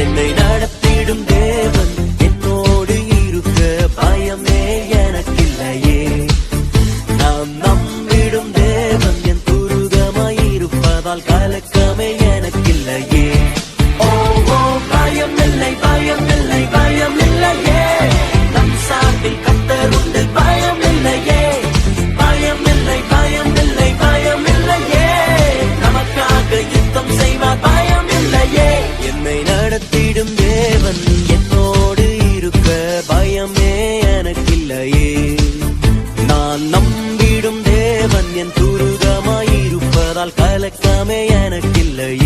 என்னை நடத்திடும் தேவன் என்னோடு இருக்க பயமே எனக்கில்லையே. நாம் நம்பிடும் தேவன் என் துருகமாயிருப்பதால் கலக்கமே எனக்கில்லையே. ஓ ஓ பயம் இல்லை பயம் இல்லை பயம் இல்லையே. நம் சார்பில் கர்த்தர் உண்டு பயம் இல்லையே. பயம் இல்லை பயம் இல்லை பயம் இல்லையே. நமக்காக யுத்தம் செய்வார் பயம் இல்லையே. என்னை நடத்திடும் தேவன் என்னோடு இருக்க பயமே எனக்கில்லையே. நான் நம்பிடும் தேவன் என் துருகமாயிருப்பதால் கலக்கமே எனக்கில்லையே.